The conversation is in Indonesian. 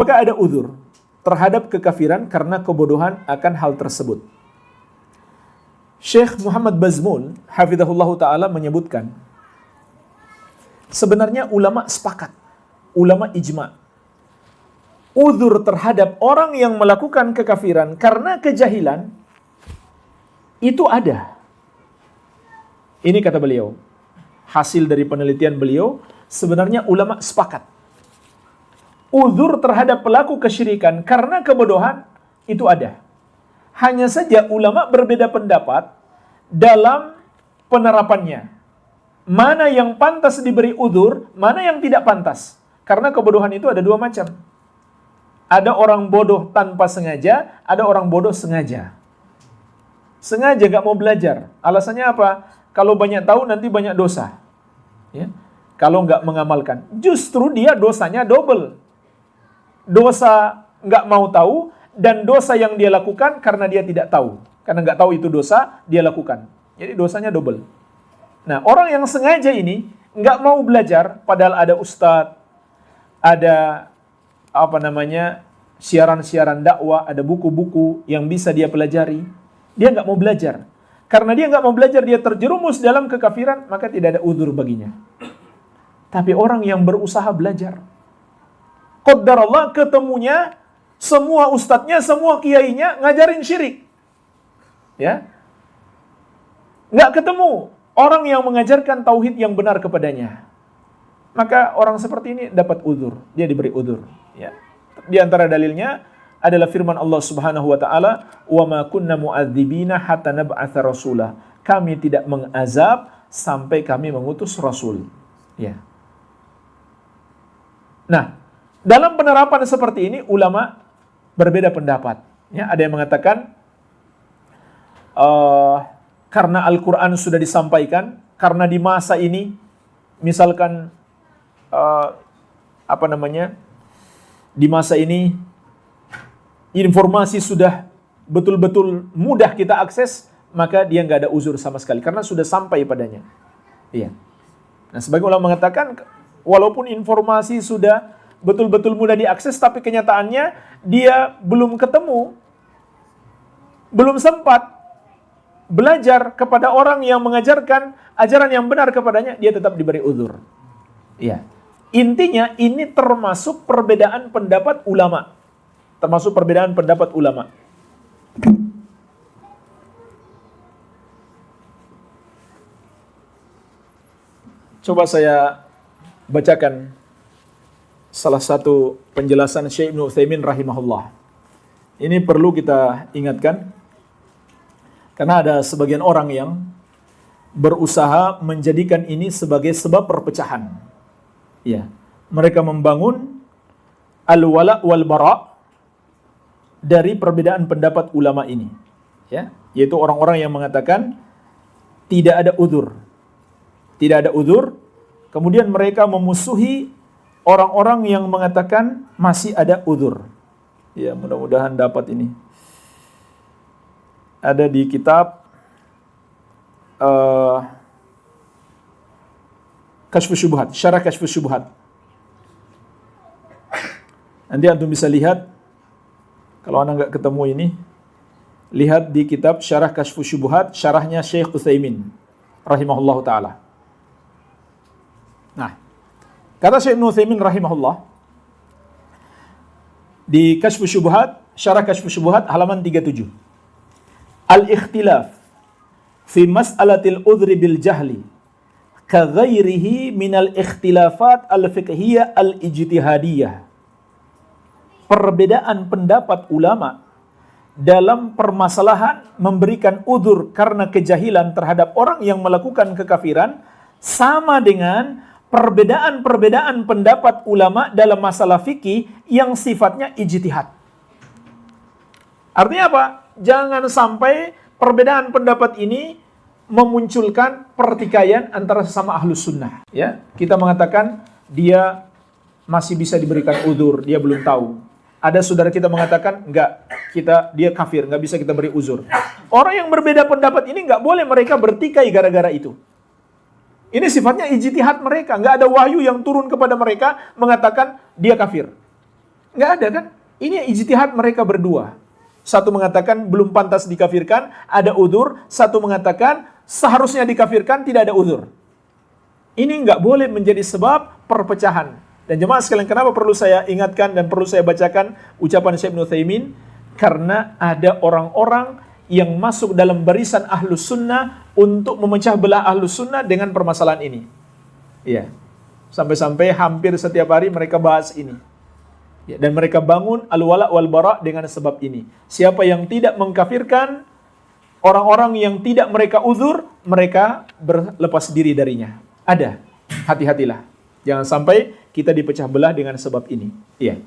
Maka ada uzur terhadap kekafiran karena kebodohan akan hal tersebut. Syekh Muhammad Bazmul hafizahullah ta'ala menyebutkan, sebenarnya ulama sepakat, ulama ijma, uzur terhadap orang yang melakukan kekafiran karena kejahilan itu ada. Ini kata beliau, hasil dari penelitian beliau, sebenarnya ulama sepakat. Uzur terhadap pelaku kesyirikan karena kebodohan itu ada. Hanya saja ulama berbeda pendapat dalam penerapannya. Mana yang pantas diberi uzur, mana yang tidak pantas. Karena kebodohan itu ada dua macam. Ada orang bodoh tanpa sengaja, ada orang bodoh sengaja. Sengaja gak mau belajar. Alasannya apa? Kalau banyak tahu nanti banyak dosa. Ya. Kalau gak mengamalkan. Justru dia dosanya double. Dosa nggak mau tahu, dan dosa yang dia lakukan karena dia tidak tahu. Karena nggak tahu itu dosa, dia lakukan. Jadi dosanya double. Nah, orang yang sengaja ini nggak mau belajar, padahal ada ustadz, ada siaran-siaran dakwah, ada buku-buku yang bisa dia pelajari. Dia nggak mau belajar. Karena dia nggak mau belajar, dia terjerumus dalam kekafiran, maka tidak ada uzur baginya. Tapi orang yang berusaha belajar, qadarullah ketemunya semua ustadznya, semua kiainya ngajarin syirik. Ya. Nggak ketemu orang yang mengajarkan tauhid yang benar kepadanya. Maka orang seperti ini dapat uzur, dia diberi uzur. Ya. Di antara dalilnya adalah firman Allah Subhanahu wa taala, "Wa ma kunna mu'adzibina hatta nab'atsa rasula." Kami tidak mengazab sampai kami mengutus rasul. Ya. Nah, dalam penerapan seperti ini, ulama berbeda pendapat. Ya, ada yang mengatakan, karena Al-Quran sudah disampaikan, karena di masa ini, misalkan, di masa ini, informasi sudah betul-betul mudah kita akses, maka dia nggak ada uzur sama sekali, karena sudah sampai padanya. Iya. Nah, sebagian ulama mengatakan, walaupun informasi sudah betul-betul mudah diakses, tapi kenyataannya dia belum ketemu, belum sempat belajar kepada orang yang mengajarkan ajaran yang benar kepadanya, dia tetap diberi uzur. Iya. Intinya ini termasuk perbedaan pendapat ulama. Termasuk perbedaan pendapat ulama. Coba saya bacakan salah satu penjelasan Syekh Ibnu Utsaimin rahimahullah. Ini perlu kita ingatkan, karena ada sebagian orang yang berusaha menjadikan ini sebagai sebab perpecahan. Ya, mereka membangun al-wala wal bara dari perbedaan pendapat ulama ini. Ya, yaitu orang-orang yang mengatakan tidak ada uzur. Tidak ada uzur, kemudian mereka memusuhi orang-orang yang mengatakan masih ada uzur. Ya, mudah-mudahan dapat ini. Ada di kitab Kashfus Syubhat, Syarah Kashfus Syubhat. Nanti antum bisa lihat, kalau anda nggak ketemu ini, lihat di kitab Syarah Kashfus Syubhat, syarahnya Syekh Utsaimin rahimahullahu taala. Nah, kata Syekh Ibnu Utsaimin rahimahullah di Kashfus Syubhat, Syarah Kashfus Syubhat halaman 37. Al-ikhtilaf fi mas'alatil udhri bil jahli ka ghairihi minal ikhtilafat al-fiqhiyah al-ijtihadiyah. Perbedaan pendapat ulama dalam permasalahan memberikan udzur karena kejahilan terhadap orang yang melakukan kekafiran sama dengan perbedaan-perbedaan pendapat ulama dalam masalah fikih yang sifatnya ijtihad. Artinya apa? Jangan sampai perbedaan pendapat ini memunculkan pertikaian antara sesama ahlus sunnah. Ya, kita mengatakan dia masih bisa diberikan uzur, dia belum tahu. Ada saudara kita mengatakan enggak, dia kafir, enggak bisa kita beri uzur. Orang yang berbeda pendapat ini enggak boleh mereka bertikai gara-gara itu. Ini sifatnya ijtihad mereka, enggak ada wahyu yang turun kepada mereka mengatakan dia kafir. Nggak ada kan? Ini ijtihad mereka berdua. Satu mengatakan belum pantas dikafirkan, ada udzur. Satu mengatakan seharusnya dikafirkan, tidak ada udzur. Ini nggak boleh menjadi sebab perpecahan. Dan jemaah sekalian, kenapa perlu saya ingatkan dan perlu saya bacakan ucapan Syekh Ibnu Utsaimin? Karena ada orang-orang yang masuk dalam barisan ahlus sunnah untuk memecah belah ahlus sunnah dengan permasalahan ini. Iya. Sampai-sampai hampir setiap hari mereka bahas ini. Ya, dan mereka bangun al-wala wal bara dengan sebab ini. Siapa yang tidak mengkafirkan orang-orang yang tidak mereka uzur, mereka berlepas diri darinya. Ada. Hati-hatilah. Jangan sampai kita dipecah belah dengan sebab ini. Iya.